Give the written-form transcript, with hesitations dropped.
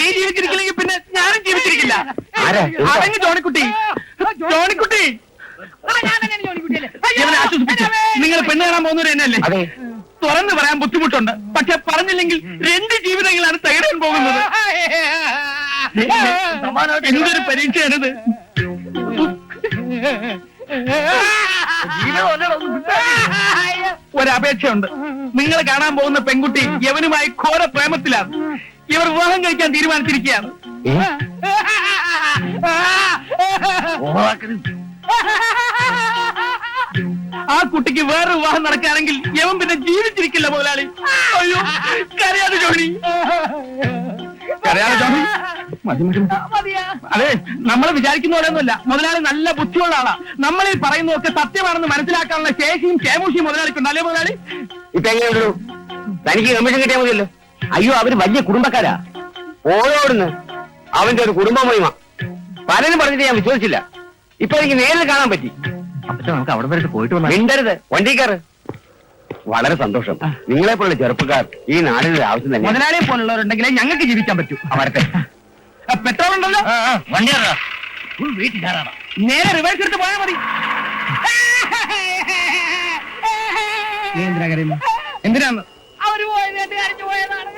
നീ ജീവിച്ചിരിക്കില്ലെങ്കിൽ പിന്നെ ഞാനും ജീവിച്ചിരിക്കില്ല. അതങ്ങ് ജോണിക്കുട്ടി, ജോണിക്കുട്ടി ഇവനെ ആശ്വസിപ്പിച്ചു. നിങ്ങൾ പെണ്ണ് കാണാൻ പോകുന്നവര് തന്നെയല്ലേ? തുറന്നു പറയാൻ ബുദ്ധിമുട്ടുണ്ട്, പക്ഷെ പറഞ്ഞില്ലെങ്കിൽ 2 ജീവിതങ്ങളാണ് തകരാൻ പോകുന്നത്. എന്തൊരു പരീക്ഷയാണിത്. ഒരപേക്ഷയുണ്ട്. നിങ്ങൾ കാണാൻ പോകുന്ന പെൺകുട്ടി യവനുമായി ഘോര പ്രേമത്തിലാണ്. ഇവർ വിവാഹം കഴിക്കാൻ തീരുമാനിച്ചിരിക്കുകയാണ്. ആ കുട്ടിക്ക് വേറെ വിവാഹം നടക്കുകയാണെങ്കിൽ യവൻ പിന്നെ ജീവിച്ചിരിക്കില്ല മുതലാളി. അയ്യോ, കരയാതെ ജോണി, കരയാതെ ജോണി. അതെ, നമ്മൾ വിചാരിക്കുന്ന പോലെയൊന്നുമല്ല. മുതലാളി നല്ല ബുദ്ധിയുള്ള ആളാ. നമ്മൾ ഈ പറയുന്നതൊക്കെ സത്യമാണെന്ന് മനസ്സിലാക്കാനുള്ള ശേഷിയും ക്ഷേമൂഷിയും മുതലാളിക്കുണ്ട്. അല്ലേ മുതലാളി? ഇപ്പൊ എങ്ങനെയുള്ളൂ? തനിക്ക് കമ്മീഷൻ കിട്ടിയാൽ മതിയല്ലോ. അയ്യോ, അവര് വലിയ കുടുംബക്കാരാ. ഓരോടുന്ന് അവന്റെ ഒരു കുടുംബ മഹിമ പലരും പറഞ്ഞിട്ട് ഞാൻ വിശ്വസിച്ചില്ല. ഇപ്പൊ എനിക്ക് നേരിൽ കാണാൻ പറ്റി. അപ്പൊ നമുക്ക് അവിടെ വരെ പോയിട്ട് വന്നാൽ മിണ്ടരുത്, വണ്ടിക്കാറ്. വളരെ സന്തോഷം. നിങ്ങളെ പോലുള്ള ചെറുപ്പക്കാർ ഈ നാടിന്റെ ആവശ്യം തന്നെ. മുതലാളിയെ പോലുള്ളവരുണ്ടെങ്കിലേ ഞങ്ങൾക്ക് ജീവിക്കാൻ പറ്റൂ. അവരത്തെ പെട്രോൾ ഉണ്ടല്ലോ, വണ്ടി വീട്ടിൽ കയറാണ്. നേരെ റിവേഴ്സ് എടുത്ത് പോയാൽ മതി. എന്തിനാ കരയുന്നു? എന്തിനാന്ന്? അവര് പോയത് കരഞ്ഞു പോയതാണ്.